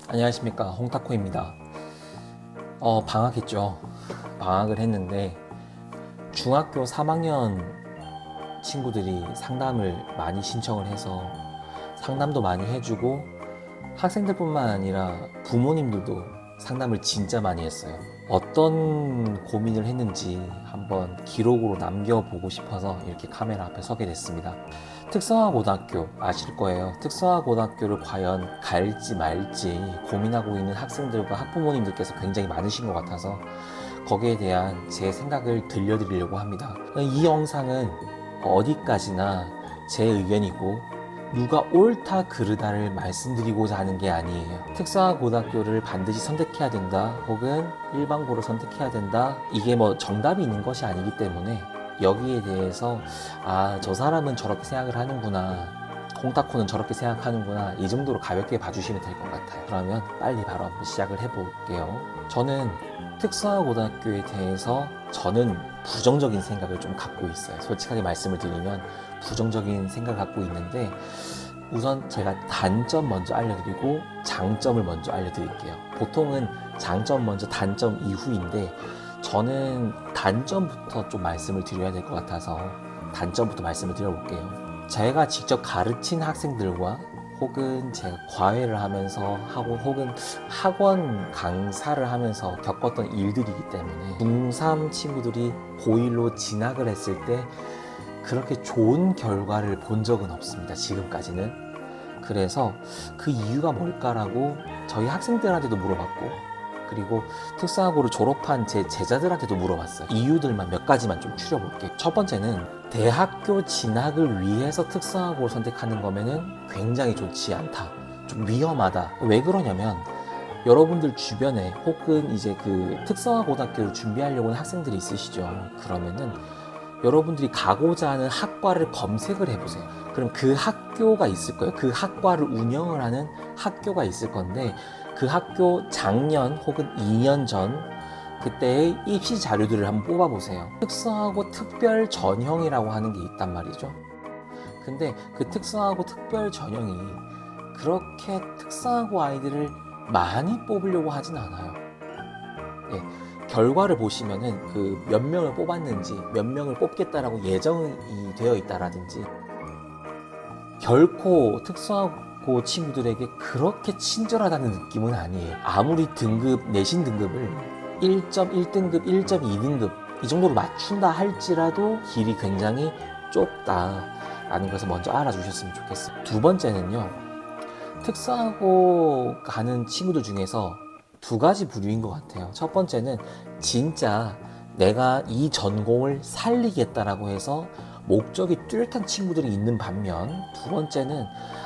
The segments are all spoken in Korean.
안녕하십니까, 홍타코입니다. 방학했죠. 방학을 했는데 중학교 3학년 친구들이 상담을 많이 신청을 해서 상담도 많이 해주고 학생들뿐만 아니라 부모님들도 상담을 진짜 많이 했어요. 어떤 고민을 했는지 한번 기록으로 남겨보고 싶어서 이렇게 카메라 앞에 서게 됐습니다. 특성화고등학교 아실 거예요. 특성화고등학교를 과연 갈지 말지 고민하고 있는 학생들과 학부모님들께서 굉장히 많으신 것 같아서 거기에 대한 제 생각을 들려드리려고 합니다. 이 영상은 어디까지나 제 의견이고 누가 옳다 그르다를 말씀드리고자 하는 게 아니에요. 특성화고등학교를 반드시 선택해야 된다 혹은 일반고를 선택해야 된다, 이게 뭐 정답이 있는 것이 아니기 때문에 여기에 대해서 저 사람은 저렇게 생각을 하는구나, 홍타코는 저렇게 생각하는구나, 이 정도로 가볍게 봐주시면 될 것 같아요. 그러면 빨리 바로 한번 시작을 해볼게요. 저는 특성화고등학교에 대해서 저는 부정적인 생각을 좀 갖고 있어요. 솔직하게 말씀을 드리면 부정적인 생각을 갖고 있는데, 우선 제가 단점 먼저 알려드리고 장점을 먼저 알려드릴게요. 보통은 장점 먼저 단점 이후인데 저는 단점부터 좀 말씀을 드려야 될 것 같아서 단점부터 말씀을 드려볼게요. 제가 직접 가르친 학생들과 혹은 제가 과외를 하면서 하고 혹은 학원 강사를 하면서 겪었던 일들이기 때문에 중3 친구들이 고1로 진학을 했을 때 그렇게 좋은 결과를 본 적은 없습니다. 지금까지는. 그래서 그 이유가 뭘까라고 저희 학생들한테도 물어봤고, 그리고 특성화고를 졸업한 제 제자들한테도 물어봤어요. 이유들만 몇 가지만 좀 추려볼게요. 첫 번째는 대학교 진학을 위해서 특성화고를 선택하는 거면은 굉장히 좋지 않다, 좀 위험하다. 왜 그러냐면 여러분들 주변에 혹은 이제 그 특성화고등학교를 준비하려고 하는 학생들이 있으시죠. 그러면은 여러분들이 가고자 하는 학과를 검색을 해보세요. 그럼 그 학교가 있을 거예요. 그 학과를 운영을 하는 학교가 있을 건데 그 학교 작년 혹은 2년 전 그때의 입시 자료들을 한번 뽑아보세요. 특성화고 특별 전형이라고 하는 게 있단 말이죠. 근데 그 특성화고 특별 전형이 그렇게 특성화고 아이들을 많이 뽑으려고 하진 않아요. 예. 결과를 보시면은 그 몇 명을 뽑았는지, 몇 명을 뽑겠다라고 예정이 되어 있다라든지, 결코 특성화고 친구들에게 그렇게 친절하다는 느낌은 아니에요. 아무리 내신 등급을 1.1등급, 1.2등급 이 정도로 맞춘다 할지라도 길이 굉장히 좁다라는 것을 먼저 알아주셨으면 좋겠어요. 두 번째는요, 특성화고 가는 친구들 중에서 두 가지 부류인 것 같아요. 첫 번째는 진짜 내가 이 전공을 살리겠다라고 해서 목적이 뚜렷한 친구들이 있는 반면, 두 번째는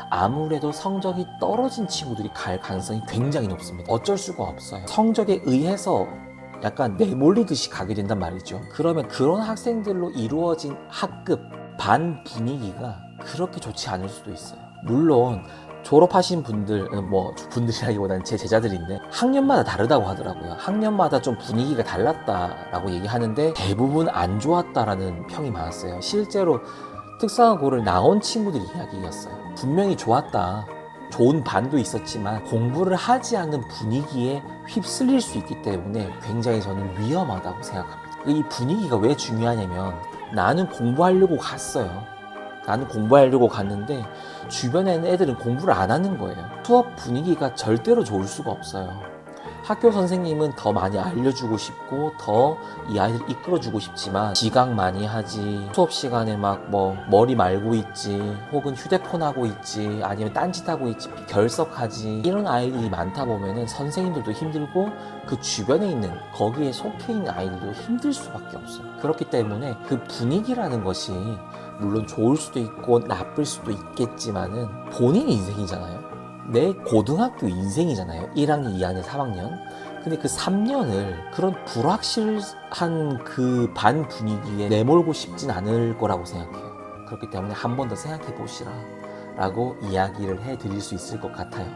아무래도 성적이 떨어진 친구들이 갈 가능성이 굉장히 높습니다. 어쩔 수가 없어요. 성적에 의해서 약간 내몰리듯이 가게 된단 말이죠. 그러면 그런 학생들로 이루어진 학급, 반 분위기가 그렇게 좋지 않을 수도 있어요. 물론 졸업하신 분들, 뭐 분들이라기보다는 제 제자들인데 학년마다 다르다고 하더라고요. 학년마다 좀 분위기가 달랐다라고 얘기하는데 대부분 안 좋았다라는 평이 많았어요. 실제로 특성화고를 나온 친구들 이야기였어요. 분명히 좋았다, 좋은 반도 있었지만 공부를 하지 않는 분위기에 휩쓸릴 수 있기 때문에 굉장히 저는 위험하다고 생각합니다. 이 분위기가 왜 중요하냐면, 나는 공부하려고 갔어요. 나는 공부하려고 갔는데 주변에 있는 애들은 공부를 안 하는 거예요. 수업 분위기가 절대로 좋을 수가 없어요. 학교 선생님은 더 많이 알려주고 싶고 더 이 아이들 이끌어주고 싶지만 지각 많이 하지, 수업 시간에 막 뭐 머리 말고 있지, 혹은 휴대폰 하고 있지, 아니면 딴짓하고 있지, 결석하지, 이런 아이들이 많다 보면은 선생님들도 힘들고 그 주변에 있는, 거기에 속해 있는 아이들도 힘들 수밖에 없어요. 그렇기 때문에 그 분위기라는 것이 물론 좋을 수도 있고 나쁠 수도 있겠지만은 본인 인생이잖아요. 내 고등학교 인생이잖아요. 1학년, 2학년, 3학년. 근데 그 3년을 그런 불확실한 그 반 분위기에 내몰고 싶진 않을 거라고 생각해요. 그렇기 때문에 한 번 더 생각해 보시라 라고 이야기를 해 드릴 수 있을 것 같아요.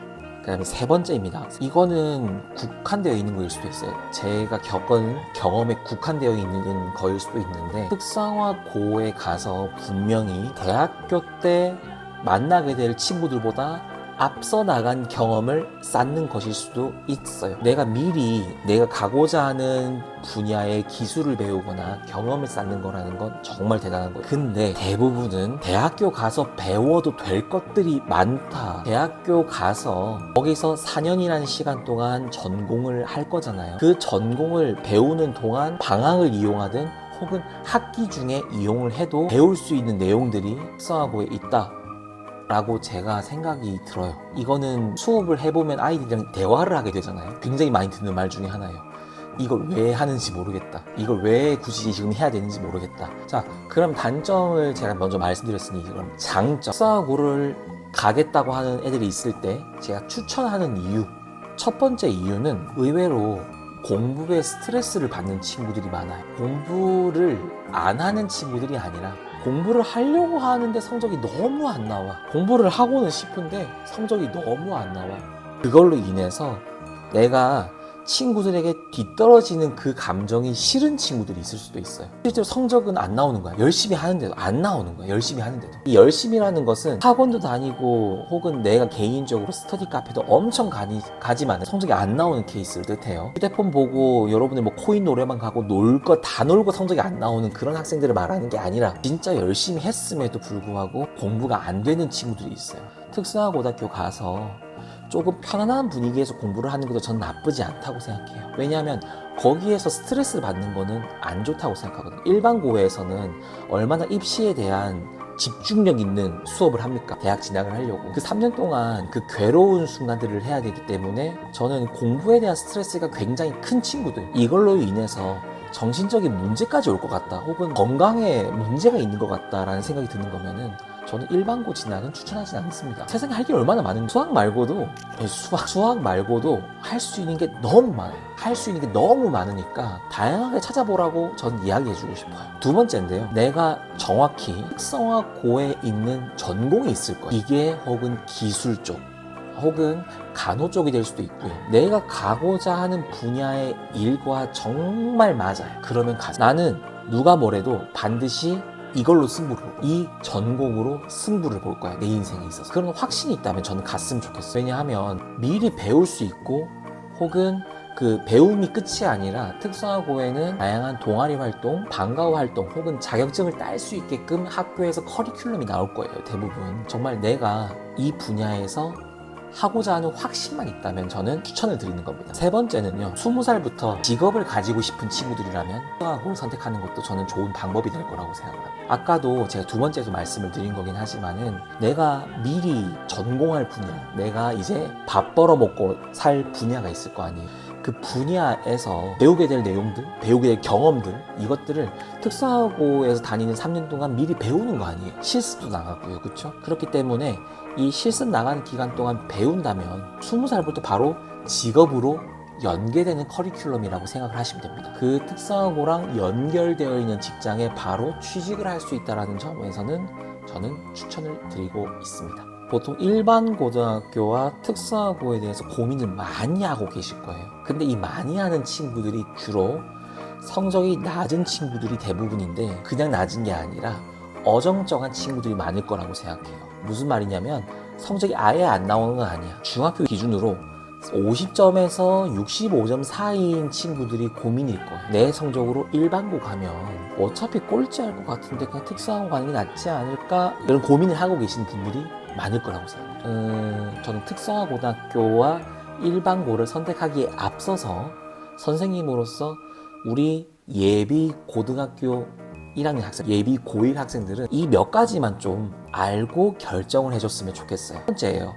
그 다음에 세 번째입니다. 이거는 국한되어 있는 거일 수도 있어요. 제가 겪은 경험에 국한되어 있는 거일 수도 있는데, 특성화고에 가서 분명히 대학교 때 만나게 될 친구들보다 앞서 나간 경험을 쌓는 것일 수도 있어요. 내가 미리 내가 가고자 하는 분야의 기술을 배우거나 경험을 쌓는 거라는 건 정말 대단한 거예요. 근데 대부분은 대학교 가서 배워도 될 것들이 많다. 대학교 가서 거기서 4년이라는 시간 동안 전공을 할 거잖아요. 그 전공을 배우는 동안 방학을 이용하든 혹은 학기 중에 이용을 해도 배울 수 있는 내용들이 특성화고에 있다 라고 제가 생각이 들어요. 이거는 수업을 해보면 아이들이랑 대화를 하게 되잖아요. 굉장히 많이 듣는 말 중에 하나예요. 이걸 왜 하는지 모르겠다. 이걸 왜 굳이 지금 해야 되는지 모르겠다. 자, 그럼 단점을 제가 먼저 말씀드렸으니 그럼 장점. 특성화고를 가겠다고 하는 애들이 있을 때 제가 추천하는 이유, 첫 번째 이유는 의외로 공부에 스트레스를 받는 친구들이 많아요. 공부를 안 하는 친구들이 아니라 공부를 하려고 하는데 성적이 너무 안 나와. 공부를 하고는 싶은데 성적이 너무 안 나와. 그걸로 인해서 내가 친구들에게 뒤떨어지는 그 감정이 싫은 친구들이 있을 수도 있어요. 실제로 성적은 안 나오는 거야. 열심히 하는데도 안 나오는 거야. 열심히 하는데도. 이 열심히라는 것은 학원도 다니고 혹은 내가 개인적으로 스터디 카페도 엄청 가지만 성적이 안 나오는 케이스를 뜻해요. 휴대폰 보고 여러분들 뭐 코인 노래방 가고 놀 거 다 놀고 성적이 안 나오는 그런 학생들을 말하는 게 아니라 진짜 열심히 했음에도 불구하고 공부가 안 되는 친구들이 있어요. 특성화고등학교 가서 조금 편안한 분위기에서 공부를 하는 것도 전 나쁘지 않다고 생각해요. 왜냐하면 거기에서 스트레스를 받는 거는 안 좋다고 생각하거든요. 일반 고에서는 얼마나 입시에 대한 집중력 있는 수업을 합니까? 대학 진학을 하려고. 그 3년 동안 그 괴로운 순간들을 해야 되기 때문에 저는 공부에 대한 스트레스가 굉장히 큰 친구들, 이걸로 인해서 정신적인 문제까지 올 것 같다, 혹은 건강에 문제가 있는 것 같다라는 생각이 드는 거면은 저는 일반고 진학은 추천하지 않습니다. 세상에 할 게 얼마나 많은데 수학 말고도 할 수 있는 게 너무 많아요. 할 수 있는 게 너무 많으니까 다양하게 찾아보라고 저는 이야기해주고 싶어요. 두 번째인데요, 내가 정확히 특성화고에 있는 전공이 있을 거예요. 이게 혹은 기술 쪽 혹은 간호 쪽이 될 수도 있고요. 내가 가고자 하는 분야의 일과 정말 맞아요. 그러면 나는 누가 뭐래도 반드시 이걸로 이 전공으로 승부를 볼 거야, 내 인생에 있어서. 그런 확신이 있다면 저는 갔으면 좋겠어요. 왜냐하면 미리 배울 수 있고, 혹은 그 배움이 끝이 아니라 특성화고에는 다양한 동아리 활동, 방과후 활동, 혹은 자격증을 딸 수 있게끔 학교에서 커리큘럼이 나올 거예요, 대부분. 정말 내가 이 분야에서 하고자 하는 확신만 있다면 저는 추천을 드리는 겁니다. 세 번째는요, 20살부터 직업을 가지고 싶은 친구들이라면 특성화고를 선택하는 것도 저는 좋은 방법이 될 거라고 생각합니다. 아까도 제가 두 번째도 말씀을 드린 거긴 하지만은 내가 미리 전공할 분야, 내가 이제 밥 벌어 먹고 살 분야가 있을 거 아니에요. 그 분야에서 배우게 될 내용들, 배우게 될 경험들, 이것들을 특성화고에서 다니는 3년 동안 미리 배우는 거 아니에요. 실습도 나가고요, 그렇죠? 그렇기 때문에 이 실습 나가는 기간 동안 배운다면 20살부터 바로 직업으로 연계되는 커리큘럼이라고 생각을 하시면 됩니다. 그 특성화고랑 연결되어 있는 직장에 바로 취직을 할 수 있다는 점에서는 저는 추천을 드리고 있습니다. 보통 일반 고등학교와 특성화고에 대해서 고민을 많이 하고 계실 거예요. 근데 이 많이 하는 친구들이 주로 성적이 낮은 친구들이 대부분인데, 그냥 낮은 게 아니라 어정쩡한 친구들이 많을 거라고 생각해요. 무슨 말이냐면 성적이 아예 안 나오는 건 아니야. 중학교 기준으로 50점에서 65점 사이인 친구들이 고민일 거예요. 내 성적으로 일반고 가면 어차피 꼴찌할 것 같은데 그냥 특성화고 가는 게 낫지 않을까, 이런 고민을 하고 계신 분들이 많을 거라고 생각해요. 저는 특성화고등학교와 일반고를 선택하기에 앞서서 선생님으로서 우리 예비 고등학교 1학년 학생, 예비 고1 학생들은 이 몇 가지만 좀 알고 결정을 해줬으면 좋겠어요. 첫 번째예요,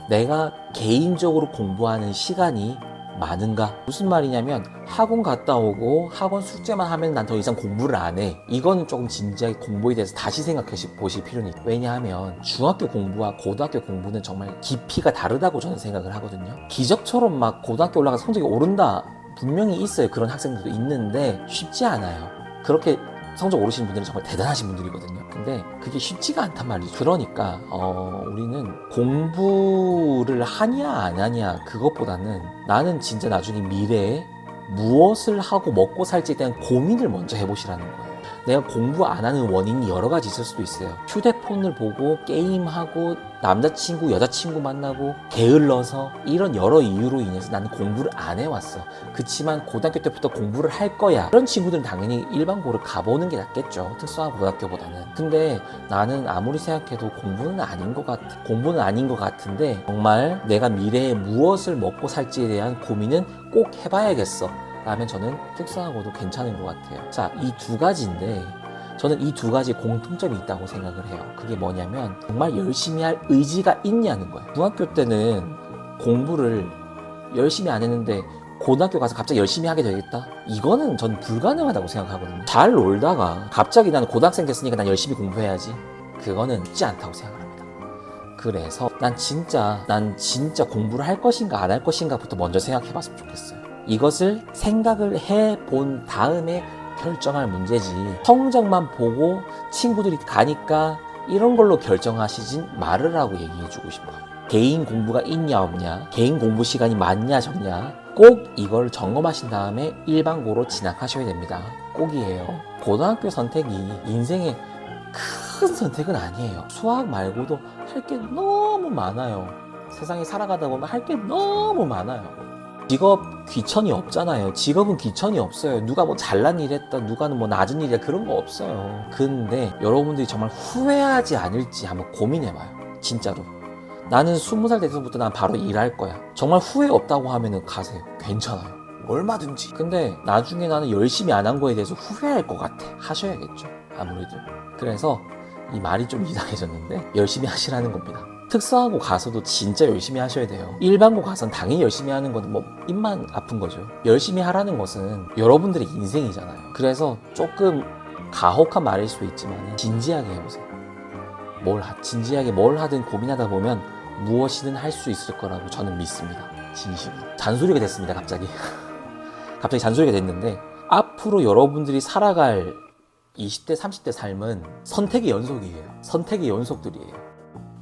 내가 개인적으로 공부하는 시간이 많은가? 무슨 말이냐면 학원 갔다 오고 학원 숙제만 하면 난 더 이상 공부를 안 해, 이거는 조금 진지하게 공부에 대해서 다시 생각해 보실 필요는 있어요. 왜냐하면 중학교 공부와 고등학교 공부는 정말 깊이가 다르다고 저는 생각을 하거든요. 기적처럼 막 고등학교 올라가서 성적이 오른다, 분명히 있어요. 그런 학생들도 있는데 쉽지 않아요. 그렇게 성적 오르시는 분들은 정말 대단하신 분들이거든요. 근데 그게 쉽지가 않단 말이죠. 그러니까 우리는 공부를 하냐 안 하냐 그것보다는 나는 진짜 나중에 미래에 무엇을 하고 먹고 살지에 대한 고민을 먼저 해보시라는 거예요. 내가 공부 안 하는 원인이 여러 가지 있을 수도 있어요. 휴대폰을 보고 게임하고 남자친구 여자친구 만나고 게을러서 이런 여러 이유로 인해서 나는 공부를 안 해왔어. 그치만 고등학교 때부터 공부를 할 거야. 그런 친구들은 당연히 일반고를 가보는 게 낫겠죠. 특수한 고등학교보다는. 근데 나는 아무리 생각해도 공부는 아닌 것 같아. 공부는 아닌 것 같은데 정말 내가 미래에 무엇을 먹고 살지에 대한 고민은 꼭 해봐야겠어 라면 저는 특수하고도 괜찮은 것 같아요. 자, 이 두 가지인데 저는 이 두 가지 공통점이 있다고 생각을 해요. 그게 뭐냐면 정말 열심히 할 의지가 있냐는 거예요. 중학교 때는 공부를 열심히 안 했는데 고등학교 가서 갑자기 열심히 하게 되겠다? 이거는 전 불가능하다고 생각하거든요. 잘 놀다가 갑자기 나는 고등학생 됐으니까 난 열심히 공부해야지. 그거는 쉽지 않다고 생각합니다. 그래서 난 진짜 공부를 할 것인가 안 할 것인가부터 먼저 생각해봤으면 좋겠어요. 이것을 생각을 해본 다음에 결정할 문제지 성적만 보고 친구들이 가니까 이런 걸로 결정하시진 말으라고 얘기해주고 싶어요. 개인 공부가 있냐 없냐, 개인 공부 시간이 많냐 적냐 꼭 이걸 점검하신 다음에 일반고로 진학하셔야 됩니다. 꼭이에요. 고등학교 선택이 인생의 큰 선택은 아니에요. 수학 말고도 할 게 너무 많아요. 세상에 살아가다 보면 할 게 너무 많아요. 직업 귀천이 없잖아요. 직업은 귀천이 없어요. 누가 뭐 잘난 일 했다, 누가는 뭐 낮은 일이야, 그런 거 없어요. 근데 여러분들이 정말 후회하지 않을지 한번 고민해봐요. 진짜로. 나는 20살 돼서부터 난 바로 일할 거야. 정말 후회 없다고 하면은 가세요. 괜찮아요. 얼마든지. 근데 나중에 나는 열심히 안 한 거에 대해서 후회할 것 같아. 하셔야겠죠. 아무래도. 그래서 이 말이 좀 이상해졌는데 열심히 하시라는 겁니다. 특수하고 가서도 진짜 열심히 하셔야 돼요. 일반고 가서는 당연히 열심히 하는 건 뭐 입만 아픈 거죠. 열심히 하라는 것은 여러분들의 인생이잖아요. 그래서 조금 가혹한 말일 수도 있지만 진지하게 해보세요. 진지하게 뭘 하든 고민하다 보면 무엇이든 할 수 있을 거라고 저는 믿습니다. 진심으로. 잔소리가 됐습니다. 갑자기 잔소리가 됐는데 앞으로 여러분들이 살아갈 20대 30대 삶은 선택의 연속이에요. 선택의 연속들이에요.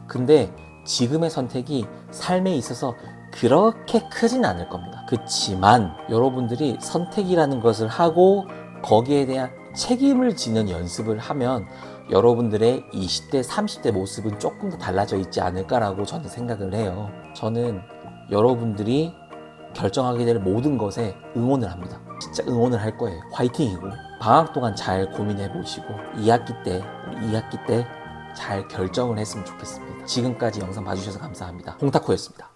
근데 지금의 선택이 삶에 있어서 그렇게 크진 않을 겁니다. 그치만 여러분들이 선택이라는 것을 하고 거기에 대한 책임을 지는 연습을 하면 여러분들의 20대, 30대 모습은 조금 더 달라져 있지 않을까라고 저는 생각을 해요. 저는 여러분들이 결정하게 될 모든 것에 응원을 합니다. 진짜 응원을 할 거예요. 화이팅이고 방학 동안 잘 고민해 보시고 2학기 때 잘 결정을 했으면 좋겠습니다. 지금까지 영상 봐주셔서 감사합니다. 홍타코였습니다.